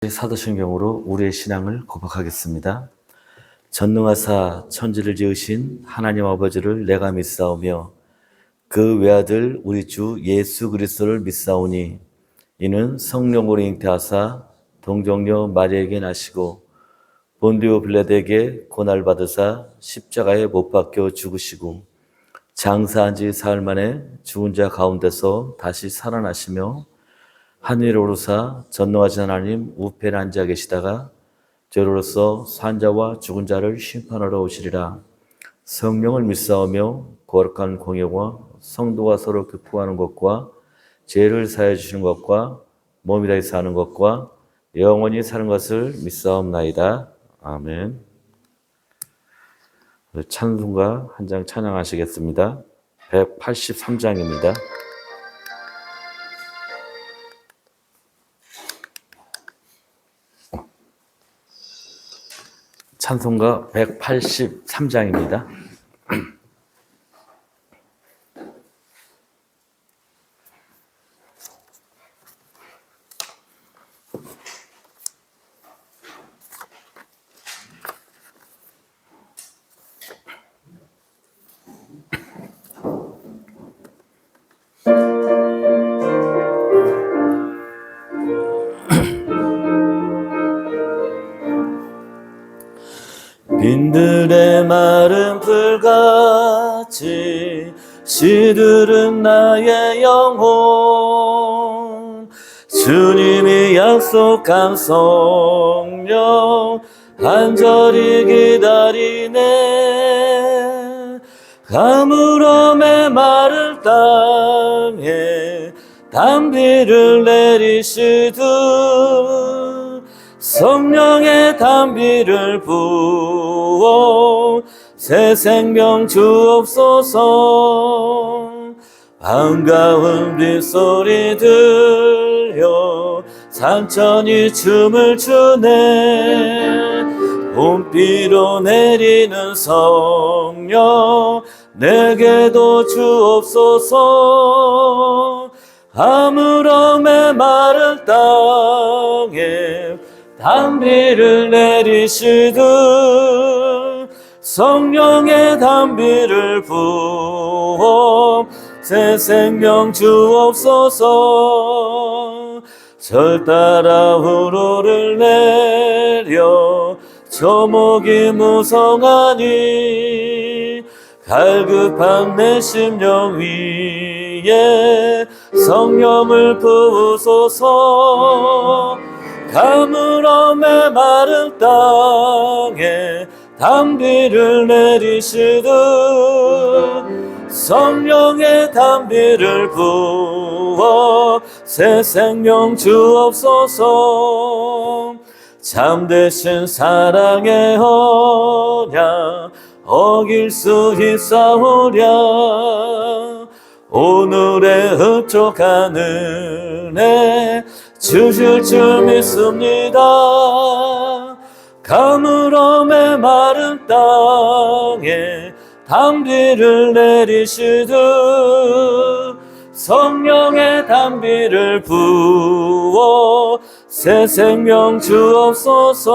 사도신경으로 우리의 신앙을 고백하겠습니다. 전능하사 천지를 지으신 하나님 아버지를 내가 믿사오며 그 외아들 우리 주 예수 그리스도를 믿사오니 이는 성령으로 잉태하사 동정녀 마리아에게 나시고 본디오 빌라도에게 고날 받으사 십자가에 못 박혀 죽으시고 장사한 지 사흘 만에 죽은 자 가운데서 다시 살아나시며 하늘에 오르사 전능하신 하나님 우편에 앉아 계시다가 저로서 산자와 죽은 자를 심판하러 오시리라. 성령을 믿사오며 거룩한 공예와 성도가 서로 교통하는 것과 죄를 사해 주시는 것과 몸이 다해 사는 것과 영원히 사는 것을 믿사옵나이다. 아멘. 찬송가 한 장 찬양하시겠습니다. 183장입니다. 찬송가 183장입니다. 빈들의 마른 풀같이 시들은 나의 영혼 주님이 약속한 성령 간절히 기다리네 가물어 메마른 땅에 단비를 내리시듯 성령의 단비를 부어 새 생명 주옵소서 반가운 빗소리 들려 산천이 춤을 추네 봄비로 내리는 성령 내게도 주옵소서 아무런 메마른 땅에 단비를 내리시듯 성령의 단비를 부어 새 생명 주옵소서 절 따라 우로를 내려 조목이 무성하니 갈급한 내 심령 위에 성령을 부으소서 가물어 메마른 땅에 단비를 내리시듯 성령의 단비를 부어 새 생명 주옵소서 참되신 사랑의 언약 어길 수 있사오랴 오늘의 흡족한 은혜 주실 줄 믿습니다 가물어 메마른 땅에 단비를 내리시듯 성령의 단비를 부어 새 생명 주옵소서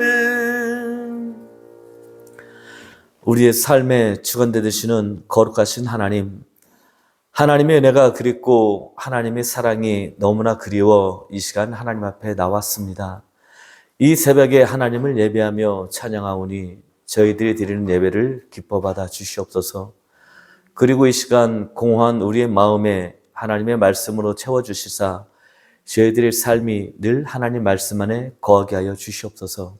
아멘. 우리의 삶의 주관대 되시는 거룩하신 하나님, 하나님의 은혜가 그립고 하나님의 사랑이 너무나 그리워 이 시간 하나님 앞에 나왔습니다. 이 새벽에 하나님을 예배하며 찬양하오니 저희들이 드리는 예배를 기뻐 받아 주시옵소서. 그리고 이 시간 공허한 우리의 마음에 하나님의 말씀으로 채워주시사 저희들의 삶이 늘 하나님 말씀 안에 거하게 하여 주시옵소서.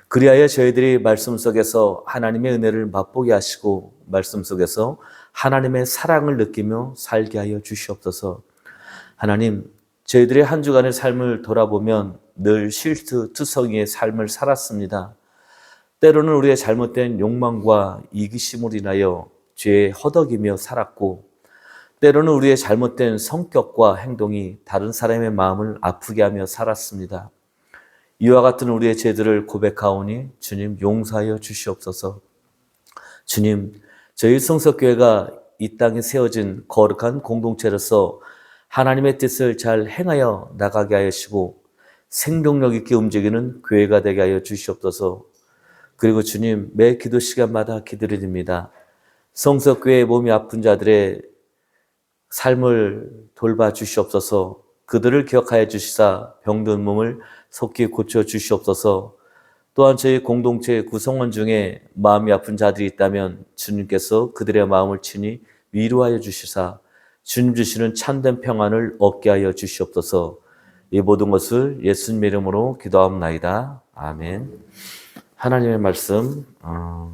그리하여 저희들이 말씀 속에서 하나님의 은혜를 맛보게 하시고 말씀 속에서 하나님의 사랑을 느끼며 살게 하여 주시옵소서. 하나님, 저희들의 한 주간의 삶을 돌아보면 늘 실투투성이의 삶을 살았습니다. 때로는 우리의 잘못된 욕망과 이기심으로 인하여 죄에 허덕이며 살았고 때로는 우리의 잘못된 성격과 행동이 다른 사람의 마음을 아프게 하며 살았습니다. 이와 같은 우리의 죄들을 고백하오니 주님 용서하여 주시옵소서. 주님, 저희 성석교회가 이 땅에 세워진 거룩한 공동체로서 하나님의 뜻을 잘 행하여 나가게 하시고 생동력 있게 움직이는 교회가 되게 하여 주시옵소서. 그리고 주님, 매 기도 시간마다 기도드립니다. 성석교회 몸이 아픈 자들의 삶을 돌봐 주시옵소서. 그들을 기억하여 주시사 병든 몸을 속히 고쳐 주시옵소서. 또한 저희 공동체 구성원 중에 마음이 아픈 자들이 있다면 주님께서 그들의 마음을 친히 위로하여 주시사 주님 주시는 참된 평안을 얻게 하여 주시옵소서. 이 모든 것을 예수님 이름으로 기도합나이다. 아멘. 하나님의 말씀,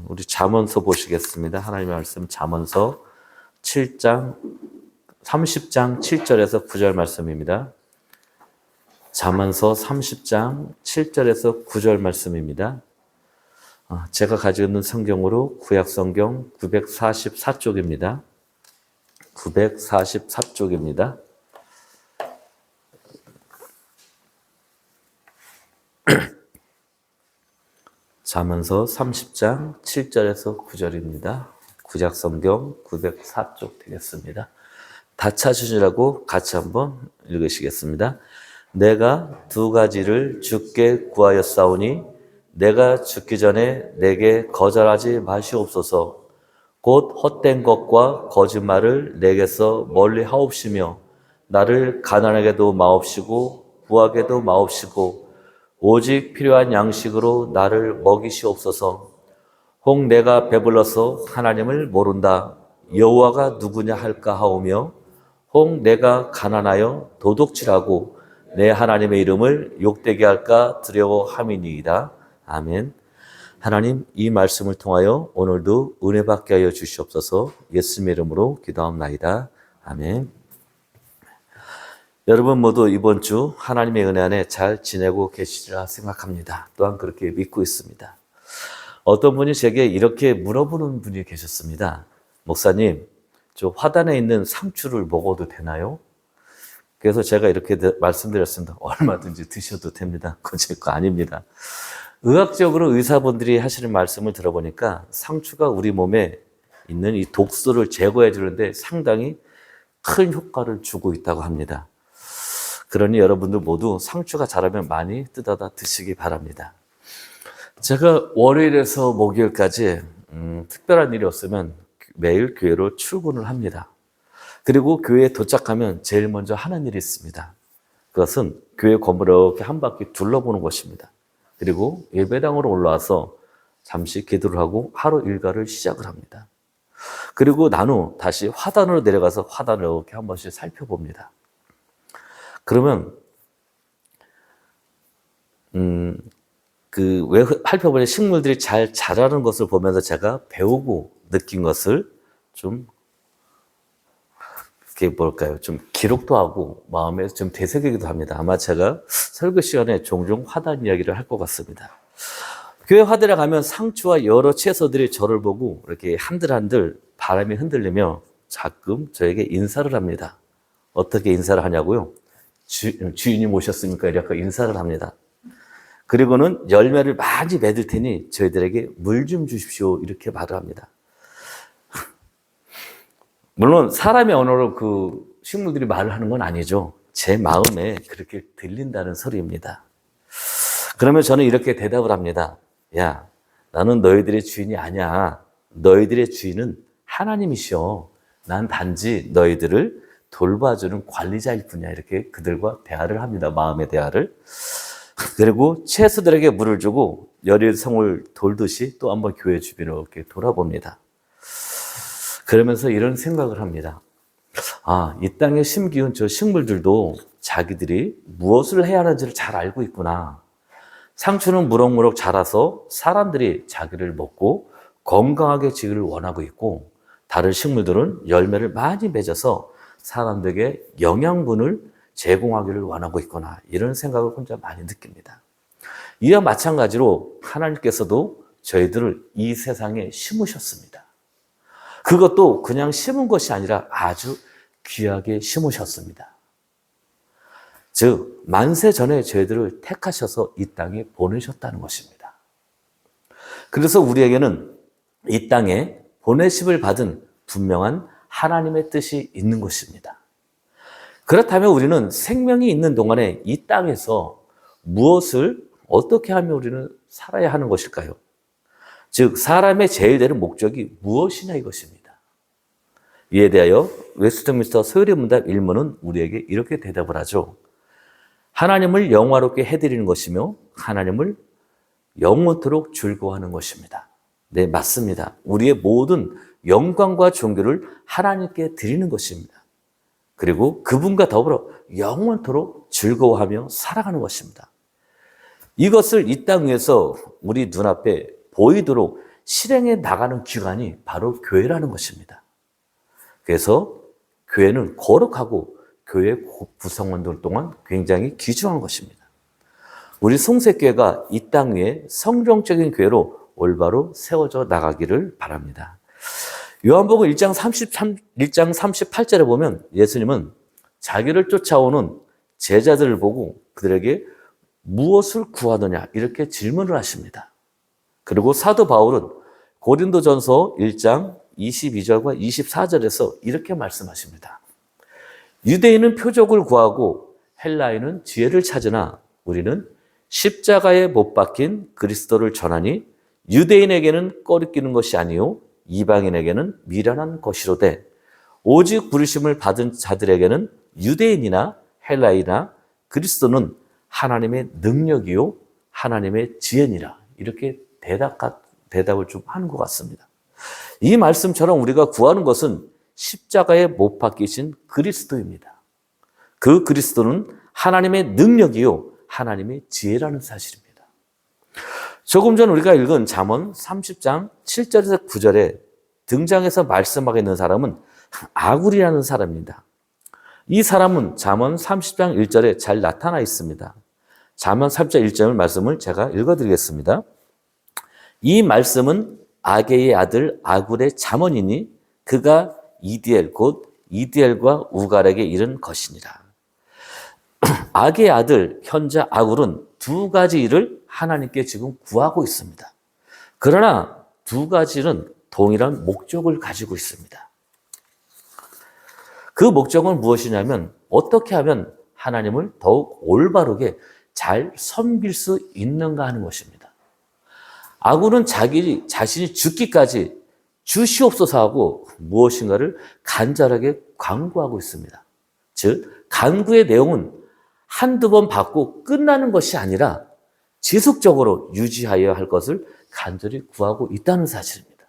우리 잠언서 보시겠습니다. 하나님의 말씀 잠언서 30장 7절에서 9절 말씀입니다. 잠언서 30장 7절에서 9절 말씀입니다. 제가 가지고 있는 성경으로 구약성경 944쪽입니다. 944쪽입니다. 잠언서 30장 7절에서 9절입니다. 구약성경 904쪽 되겠습니다. 다 찾으시라고 같이 한번 읽으시겠습니다. 내가 두 가지를 주께 구하였사오니 내가 죽기 전에 내게 거절하지 마시옵소서. 곧 헛된 것과 거짓말을 내게서 멀리 하옵시며 나를 가난하게도 마옵시고 부하게도 마옵시고 오직 필요한 양식으로 나를 먹이시옵소서. 혹 내가 배불러서 하나님을 모른다 여호와가 누구냐 할까 하오며 혹 내가 가난하여 도둑질하고 내 하나님의 이름을 욕되게 할까 두려워함이니이다. 아멘. 하나님, 이 말씀을 통하여 오늘도 은혜 받게 하여 주시옵소서. 예수님의 이름으로 기도합나이다. 아멘. 여러분 모두 이번 주 하나님의 은혜 안에 잘 지내고 계시리라 생각합니다. 또한 그렇게 믿고 있습니다. 어떤 분이 제게 이렇게 물어보는 분이 계셨습니다. 목사님, 저 화단에 있는 상추를 먹어도 되나요? 그래서 제가 이렇게 말씀드렸습니다. 얼마든지 드셔도 됩니다. 그건 제 거 아닙니다. 의학적으로 의사분들이 하시는 말씀을 들어보니까 상추가 우리 몸에 있는 이 독소를 제거해 주는데 상당히 큰 효과를 주고 있다고 합니다. 그러니 여러분들 모두 상추가 자라면 많이 뜯어다 드시기 바랍니다. 제가 월요일에서 목요일까지 특별한 일이 없으면 매일 교회로 출근을 합니다. 그리고 교회에 도착하면 제일 먼저 하는 일이 있습니다. 그것은 교회 건물을 이렇게 한 바퀴 둘러보는 것입니다. 그리고 예배당으로 올라와서 잠시 기도를 하고 하루 일과를 시작을 합니다. 그리고 난 후 다시 화단으로 내려가서 화단을 이렇게 한 번씩 살펴봅니다. 그러면 왜 살펴보니 식물들이 잘 자라는 것을 보면서 제가 배우고 느낀 것을 좀 좀 기록도 하고 마음에 좀 되새기기도 합니다. 아마 제가 설교 시간에 종종 화단 이야기를 할 것 같습니다. 교회 화단에 가면 상추와 여러 채소들이 저를 보고 이렇게 한들한들 바람이 흔들리며 가끔 저에게 인사를 합니다. 어떻게 인사를 하냐고요? 주인님 오셨으니까 이렇게 인사를 합니다. 그리고는 열매를 많이 맺을 테니 저희들에게 물 좀 주십시오. 이렇게 말을 합니다. 물론 사람의 언어로 그 식물들이 말을 하는 건 아니죠. 제 마음에 그렇게 들린다는 소리입니다. 그러면 저는 이렇게 대답을 합니다. 야, 나는 너희들의 주인이 아니야. 너희들의 주인은 하나님이시오. 난 단지 너희들을 돌봐주는 관리자일 뿐이야. 이렇게 그들과 대화를 합니다. 마음의 대화를. 그리고 채소들에게 물을 주고 열일성을 돌듯이 또 한번 교회 주변을 이렇게 돌아봅니다. 그러면서 이런 생각을 합니다. 이 땅에 심기운 저 식물들도 자기들이 무엇을 해야 하는지를 잘 알고 있구나. 상추는 무럭무럭 자라서 사람들이 자기를 먹고 건강하게 지기를 원하고 있고 다른 식물들은 열매를 많이 맺어서 사람들에게 영양분을 제공하기를 원하고 있구나. 이런 생각을 혼자 많이 느낍니다. 이와 마찬가지로 하나님께서도 저희들을 이 세상에 심으셨습니다. 그것도 그냥 심은 것이 아니라 아주 귀하게 심으셨습니다. 즉 만세 전에 저희들을 택하셔서 이 땅에 보내셨다는 것입니다. 그래서 우리에게는 이 땅에 보내심을 받은 분명한 하나님의 뜻이 있는 것입니다. 그렇다면 우리는 생명이 있는 동안에 이 땅에서 무엇을 어떻게 하면 우리는 살아야 하는 것일까요? 즉 사람의 제일 되는 목적이 무엇이냐 이것입니다. 이에 대하여 웨스트민스터 서열의 문답 1문은 우리에게 이렇게 대답을 하죠. 하나님을 영화롭게 해드리는 것이며 하나님을 영원토록 즐거워하는 것입니다. 네, 맞습니다. 우리의 모든 영광과 존귀를 하나님께 드리는 것입니다. 그리고 그분과 더불어 영원토록 즐거워하며 살아가는 것입니다. 이것을 이 땅 위에서 우리 눈앞에 보이도록 실행해 나가는 기관이 바로 교회라는 것입니다. 그래서 교회는 거룩하고 교회 구성원들 동안 굉장히 귀중한 것입니다. 우리 송색교회가 이 땅 위에 성경적인 교회로 올바로 세워져 나가기를 바랍니다. 요한복음 1장 38절에 보면 예수님은 자기를 쫓아오는 제자들을 보고 그들에게 무엇을 구하느냐 이렇게 질문을 하십니다. 그리고 사도 바울은 고린도전서 1장 22절과 24절에서 이렇게 말씀하십니다. 유대인은 표적을 구하고 헬라인은 지혜를 찾으나 우리는 십자가에 못 박힌 그리스도를 전하니 유대인에게는 꺼리끼는 것이 아니요 이방인에게는 미련한 것이로되 오직 부르심을 받은 자들에게는 유대인이나 헬라이나 그리스도는 하나님의 능력이요 하나님의 지혜니라 이렇게 대답을 좀 하는 것 같습니다. 이 말씀처럼 우리가 구하는 것은 십자가에 못 박히신 그리스도입니다. 그 그리스도는 하나님의 능력이요 하나님의 지혜라는 사실입니다. 조금 전 우리가 읽은 잠언 30장 7절에서 9절에 등장해서 말씀하고 있는 사람은 아굴이라는 사람입니다. 이 사람은 잠언 30장 1절에 잘 나타나 있습니다. 잠언 30장 1절 말씀을 제가 읽어드리겠습니다. 이 말씀은 아게의 아들 아굴의 잠언이니 그가 이디엘 곧 이디엘과 우갈에게 이른 것이니라. 아게의 아들 현자 아굴은 두 가지 일을 하나님께 지금 구하고 있습니다. 그러나 두 가지는 동일한 목적을 가지고 있습니다. 그 목적은 무엇이냐면 어떻게 하면 하나님을 더욱 올바르게 잘 섬길 수 있는가 하는 것입니다. 아굴은 자신이 죽기까지 주시옵소서 하고 무엇인가를 간절하게 간구하고 있습니다. 즉 간구의 내용은 한두 번 받고 끝나는 것이 아니라 지속적으로 유지하여야 할 것을 간절히 구하고 있다는 사실입니다.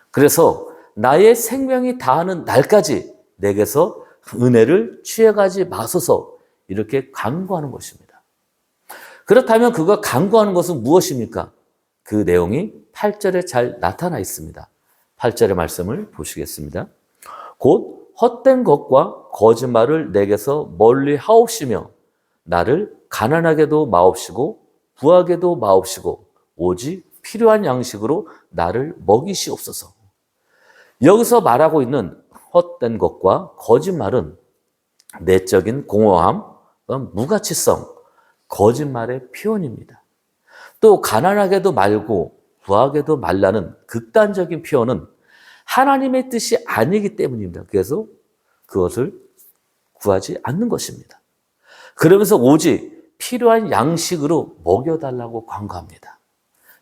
그래서 나의 생명이 다하는 날까지 내게서 은혜를 취해가지 마소서 이렇게 간구하는 것입니다. 그렇다면 그가 간구하는 것은 무엇입니까? 그 내용이 8절에 잘 나타나 있습니다. 8절의 말씀을 보시겠습니다. 곧 헛된 것과 거짓말을 내게서 멀리 하옵시며 나를 가난하게도 마옵시고 부하게도 마옵시고 오직 필요한 양식으로 나를 먹이시옵소서. 여기서 말하고 있는 헛된 것과 거짓말은 내적인 공허함, 무가치성, 거짓말의 표현입니다. 또 가난하게도 말고 부하게도 말라는 극단적인 표현은 하나님의 뜻이 아니기 때문입니다. 그래서 그것을 구하지 않는 것입니다. 그러면서 오직 필요한 양식으로 먹여달라고 간구합니다.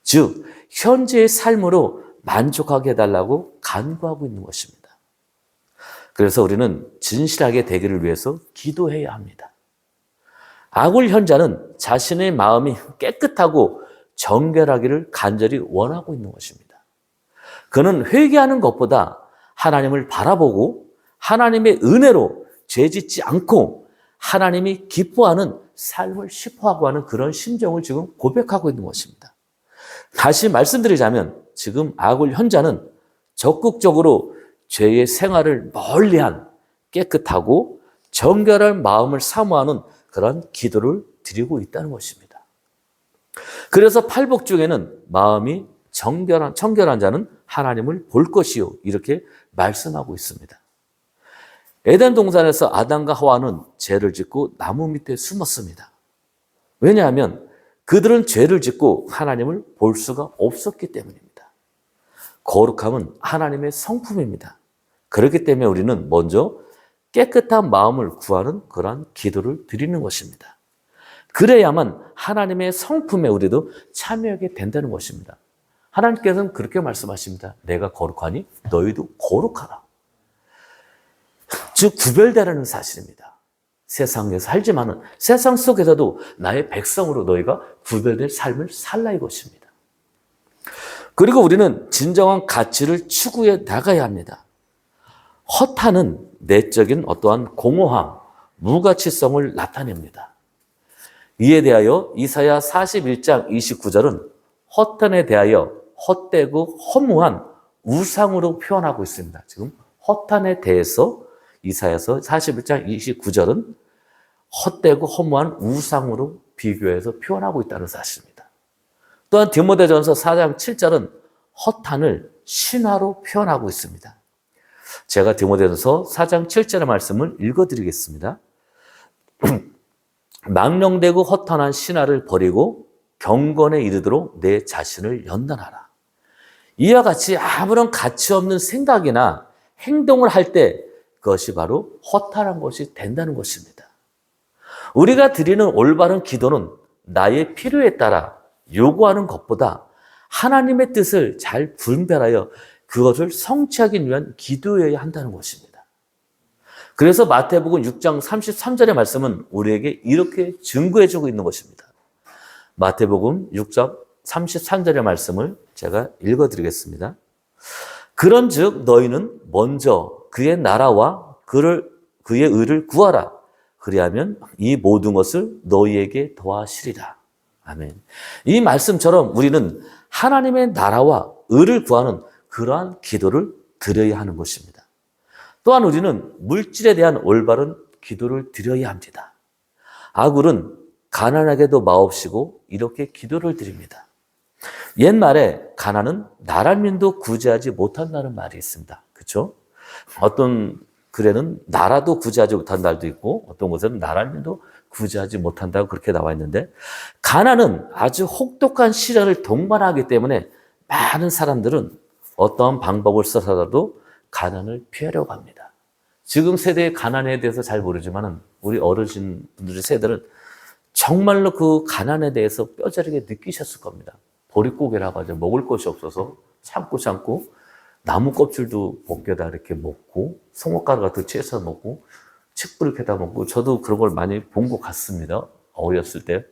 즉 현재의 삶으로 만족하게 해달라고 간구하고 있는 것입니다. 그래서 우리는 진실하게 되기를 위해서 기도해야 합니다. 아굴 현자는 자신의 마음이 깨끗하고 정결하기를 간절히 원하고 있는 것입니다. 그는 회개하는 것보다 하나님을 바라보고 하나님의 은혜로 죄짓지 않고 하나님이 기뻐하는 삶을 싶어하고 하는 그런 심정을 지금 고백하고 있는 것입니다. 다시 말씀드리자면 지금 아굴 현자는 적극적으로 죄의 생활을 멀리한 깨끗하고 정결한 마음을 사모하는 그런 기도를 드리고 있다는 것입니다. 그래서 팔복 중에는 마음이 청결한 자는 하나님을 볼 것이요 이렇게 말씀하고 있습니다. 에덴 동산에서 아담과 하와는 죄를 짓고 나무 밑에 숨었습니다. 왜냐하면 그들은 죄를 짓고 하나님을 볼 수가 없었기 때문입니다. 거룩함은 하나님의 성품입니다. 그렇기 때문에 우리는 먼저 깨끗한 마음을 구하는 그러한 기도를 드리는 것입니다. 그래야만 하나님의 성품에 우리도 참여하게 된다는 것입니다. 하나님께서는 그렇게 말씀하십니다. 내가 거룩하니 너희도 거룩하라. 즉 구별되라는 사실입니다. 세상에서 살지만은 세상 속에서도 나의 백성으로 너희가 구별된 삶을 살라 이것입니다. 그리고 우리는 진정한 가치를 추구해 나가야 합니다. 허탄은 내적인 어떠한 공허함, 무가치성을 나타냅니다. 이에 대하여 이사야 41장 29절은 허탄에 대하여 헛되고 허무한 우상으로 표현하고 있습니다. 지금 허탄에 대해서 이사야서 41장 29절은 헛되고 허무한 우상으로 비교해서 표현하고 있다는 사실입니다. 또한 디모데전서 4장 7절은 허탄을 신화로 표현하고 있습니다. 제가 디모데전서 4장 7절의 말씀을 읽어드리겠습니다. 망령되고 허탄한 신화를 버리고 경건에 이르도록 내 자신을 연단하라. 이와 같이 아무런 가치 없는 생각이나 행동을 할 때 그것이 바로 허탄한 것이 된다는 것입니다. 우리가 드리는 올바른 기도는 나의 필요에 따라 요구하는 것보다 하나님의 뜻을 잘 분별하여 그것을 성취하기 위한 기도여야 한다는 것입니다. 그래서 마태복음 6장 33절의 말씀은 우리에게 이렇게 증거해주고 있는 것입니다. 마태복음 6장 33절의 말씀을 제가 읽어드리겠습니다. 그런즉 너희는 먼저 그의 나라와 그의 의를 구하라. 그리하면 이 모든 것을 너희에게 더하시리라. 아멘. 이 말씀처럼 우리는 하나님의 나라와 의를 구하는 그러한 기도를 드려야 하는 것입니다. 또한 우리는 물질에 대한 올바른 기도를 드려야 합니다. 아굴은 가난하게도 마옵시고 이렇게 기도를 드립니다. 옛말에 가난은 나라민도 구제하지 못한다는 말이 있습니다. 그렇죠? 어떤 글에는 나라도 구제하지 못한 날도 있고 어떤 곳에는 나라민도 구제하지 못한다고 그렇게 나와 있는데 가난은 아주 혹독한 시련을 동반하기 때문에 많은 사람들은 어떠한 방법을 써서라도 가난을 피하려고 합니다. 지금 세대의 가난에 대해서 잘 모르지만 우리 어르신분들의 세대는 정말로 그 가난에 대해서 뼈저리게 느끼셨을 겁니다. 보릿고개라고 하죠. 먹을 것이 없어서 참고 나무 껍질도 벗겨다 이렇게 먹고 송어가루 같은 거 채서 먹고 칡뿌리 캐다 먹고 저도 그런 걸 많이 본 것 같습니다. 어렸을 때.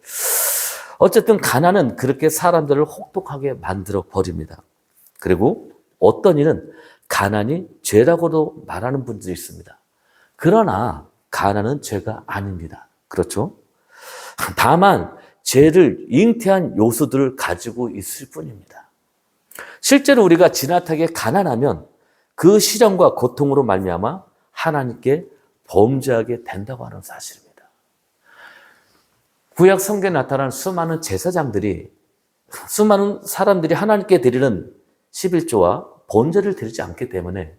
어쨌든 가난은 그렇게 사람들을 혹독하게 만들어 버립니다. 그리고 어떤 이는 가난이 죄라고도 말하는 분들이 있습니다. 그러나 가난은 죄가 아닙니다. 그렇죠? 다만 죄를 잉태한 요소들을 가지고 있을 뿐입니다. 실제로 우리가 지나치게 가난하면 그 시련과 고통으로 말미암아 하나님께 범죄하게 된다고 하는 사실입니다. 구약 성경에 나타난 수많은 제사장들이 수많은 사람들이 하나님께 드리는 11조와 번제를 드리지 않기 때문에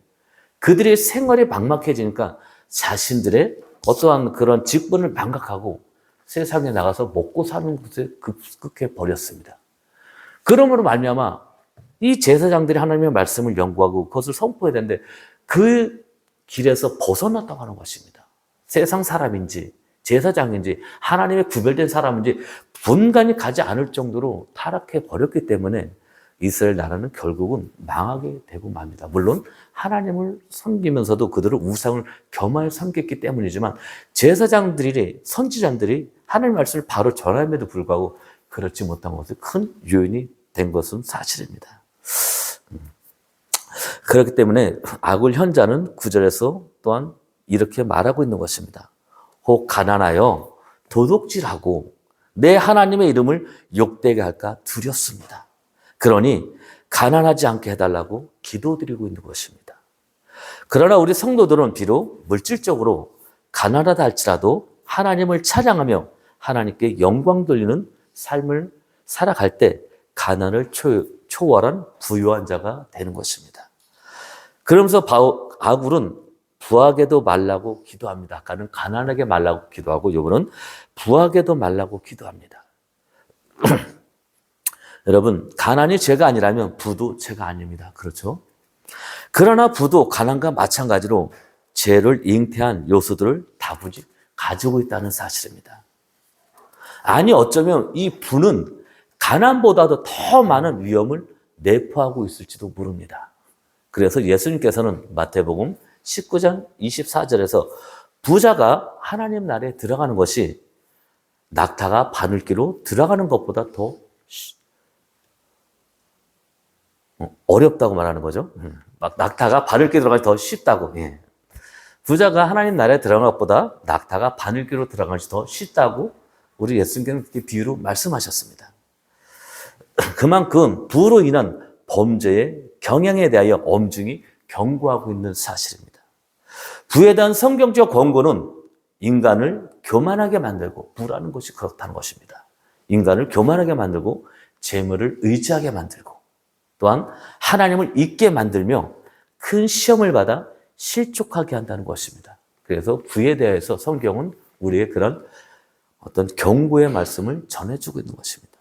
그들의 생활이 막막해지니까 자신들의 어떠한 그런 직분을 망각하고 세상에 나가서 먹고 사는 것에 급급해 버렸습니다. 그러므로 말미암아 이 제사장들이 하나님의 말씀을 연구하고 그것을 선포해야 되는데 그 길에서 벗어났다고 하는 것입니다. 세상 사람인지 제사장인지 하나님의 구별된 사람인지 분간이 가지 않을 정도로 타락해 버렸기 때문에 이스라엘 나라는 결국은 망하게 되고 맙니다. 물론 하나님을 섬기면서도 그들은 우상을 겸하여 섬겼기 때문이지만 제사장들이 선지자들이 하나님의 말씀을 바로 전함에도 불구하고 그렇지 못한 것은 큰 요인이 된 것은 사실입니다. 그렇기 때문에 아굴 현자는 9절에서 또한 이렇게 말하고 있는 것입니다. 혹 가난하여 도둑질하고 내 하나님의 이름을 욕되게 할까 두렵습니다. 그러니 가난하지 않게 해달라고 기도드리고 있는 것입니다. 그러나 우리 성도들은 비록 물질적으로 가난하다 할지라도 하나님을 찬양하며 하나님께 영광 돌리는 삶을 살아갈 때 가난을 초월한 부유한 자가 되는 것입니다. 그러면서 아굴은 부하게도 말라고 기도합니다. 아까는 가난하게 말라고 기도하고 이번은 부하게도 말라고 기도합니다. 여러분, 가난이 죄가 아니라면 부도 죄가 아닙니다. 그렇죠? 그러나 부도 가난과 마찬가지로 죄를 잉태한 요소들을 다부지 가지고 있다는 사실입니다. 아니 어쩌면 이 부는 가난보다도 더 많은 위험을 내포하고 있을지도 모릅니다. 그래서 예수님께서는 마태복음 19장 24절에서 부자가 하나님 나라에 들어가는 것이 낙타가 바늘기로 들어가는 것보다 더 어렵다고 말하는 거죠. 막 낙타가 바늘기로 들어가기 더 쉽다고. 예. 부자가 하나님 나라에 들어가는 것보다 낙타가 바늘기로 들어가는 것이 더 쉽다고 우리 예수님께서는 그렇게 비유로 말씀하셨습니다. 그만큼 부로 인한 범죄의 경향에 대하여 엄중히 경고하고 있는 사실입니다. 부에 대한 성경적 권고는 인간을 교만하게 만들고, 부라는 것이 그렇다는 것입니다. 인간을 교만하게 만들고 재물을 의지하게 만들고 또한 하나님을 잊게 만들며 큰 시험을 받아 실족하게 한다는 것입니다. 그래서 부에 대해서 성경은 우리의 그런 어떤 경고의 말씀을 전해주고 있는 것입니다.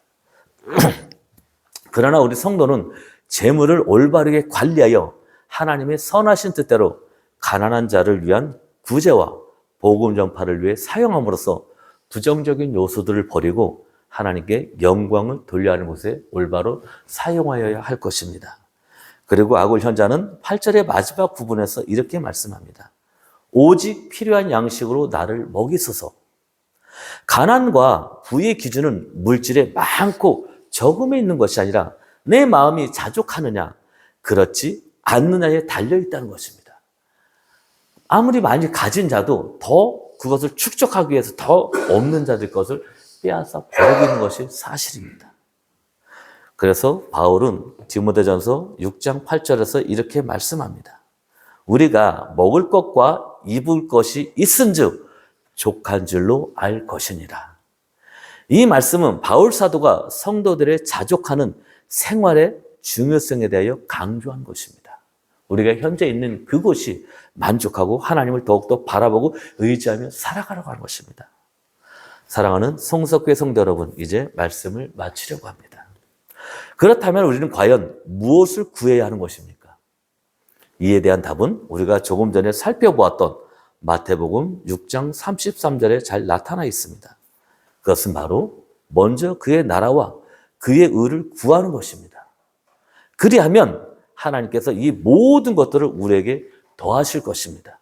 그러나 우리 성도는 재물을 올바르게 관리하여 하나님의 선하신 뜻대로 가난한 자를 위한 구제와 복음 전파를 위해 사용함으로써 부정적인 요소들을 버리고 하나님께 영광을 돌려야 하는 곳에 올바로 사용하여야 할 것입니다. 그리고 아굴 현자는 8절의 마지막 부분에서 이렇게 말씀합니다. 오직 필요한 양식으로 나를 먹이소서. 가난과 부의 기준은 물질에 많고 적음에 있는 것이 아니라 내 마음이 자족하느냐 그렇지 않느냐에 달려있다는 것입니다. 아무리 많이 가진 자도 더 그것을 축적하기 위해서 더 없는 자들 것을 빼앗아 버리고 있는 것이 사실입니다. 그래서 바울은 디모데전서 6장 8절에서 이렇게 말씀합니다. 우리가 먹을 것과 입을 것이 있은즉 족한 줄로 알 것이니라. 이 말씀은 바울 사도가 성도들의 자족하는 생활의 중요성에 대하여 강조한 것입니다. 우리가 현재 있는 그곳이 만족하고 하나님을 더욱더 바라보고 의지하며 살아가려고 하는 것입니다. 사랑하는 성석교회 성도 여러분, 이제 말씀을 마치려고 합니다. 그렇다면 우리는 과연 무엇을 구해야 하는 것입니까? 이에 대한 답은 우리가 조금 전에 살펴보았던 마태복음 6장 33절에 잘 나타나 있습니다. 그것은 바로 먼저 그의 나라와 그의 의를 구하는 것입니다. 그리하면 하나님께서 이 모든 것들을 우리에게 더하실 것입니다.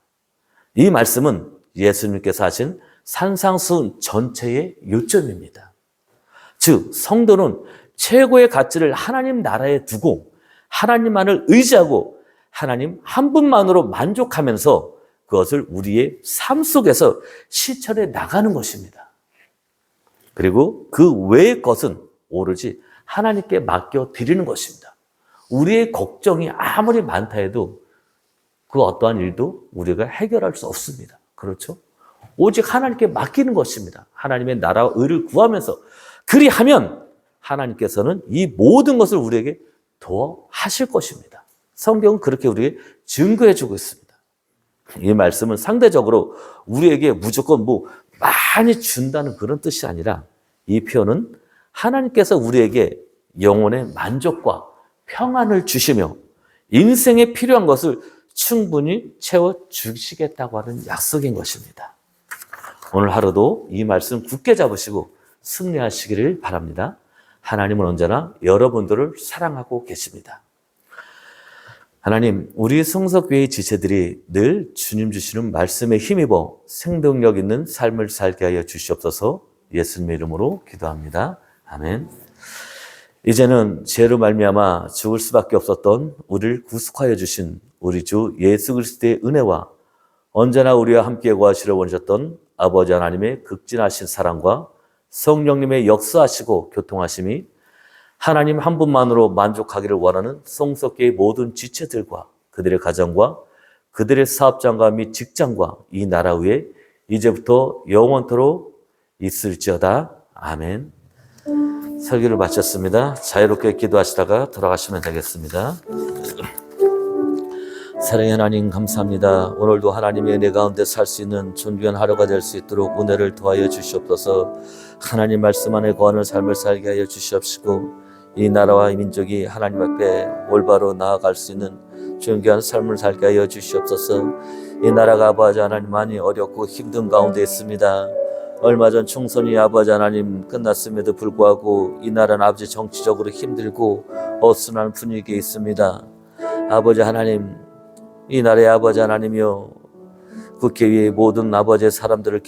이 말씀은 예수님께서 하신 산상수훈 전체의 요점입니다. 즉 성도는 최고의 가치를 하나님 나라에 두고 하나님만을 의지하고 하나님 한 분만으로 만족하면서 그것을 우리의 삶 속에서 실천해 나가는 것입니다. 그리고 그 외의 것은 오로지 하나님께 맡겨 드리는 것입니다. 우리의 걱정이 아무리 많다 해도 그 어떠한 일도 우리가 해결할 수 없습니다. 그렇죠? 오직 하나님께 맡기는 것입니다. 하나님의 나라와 의를 구하면서 그리하면 하나님께서는 이 모든 것을 우리에게 더하실 것입니다. 성경은 그렇게 우리에게 증거해 주고 있습니다. 이 말씀은 상대적으로 우리에게 무조건 많이 준다는 그런 뜻이 아니라 이 표현은 하나님께서 우리에게 영혼의 만족과 평안을 주시며 인생에 필요한 것을 충분히 채워주시겠다고 하는 약속인 것입니다. 오늘 하루도 이 말씀 굳게 잡으시고 승리하시기를 바랍니다. 하나님은 언제나 여러분들을 사랑하고 계십니다. 하나님, 우리 성석교회의 지체들이 늘 주님 주시는 말씀에 힘입어 생동력 있는 삶을 살게 하여 주시옵소서. 예수님의 이름으로 기도합니다. 아멘. 이제는 죄로 말미암아 죽을 수밖에 없었던 우리를 구속하여 주신 우리 주 예수 그리스도의 은혜와 언제나 우리와 함께 거하시려 원하셨던 아버지 하나님의 극진하신 사랑과 성령님의 역사하시고 교통하심이 하나님 한 분만으로 만족하기를 원하는 성석교의 모든 지체들과 그들의 가정과 그들의 사업장과 및 직장과 이 나라 위에 이제부터 영원토록 있을지어다. 아멘. 설교를 마쳤습니다. 자유롭게 기도하시다가 돌아가시면 되겠습니다. 사랑의 하나님 감사합니다. 오늘도 하나님의 은혜 가운데 살 수 있는 존귀한 하루가 될 수 있도록 은혜를 더하여 주시옵소서. 하나님 말씀 안에 거하는 삶을 살게 하여 주시옵시고 이 나라와 이 민족이 하나님 앞에 올바로 나아갈 수 있는 존귀한 삶을 살게 하여 주시옵소서. 이 나라가 아버지 하나님 많이 어렵고 힘든 가운데 있습니다. 얼마 전 총선이 아버지 하나님 끝났음에도 불구하고 이 나라는 아버지 정치적으로 힘들고 어수선한 분위기에 있습니다. 아버지 하나님, 이 나라의 아버지 하나님이여, 국회의회 모든 아버지의 사람들을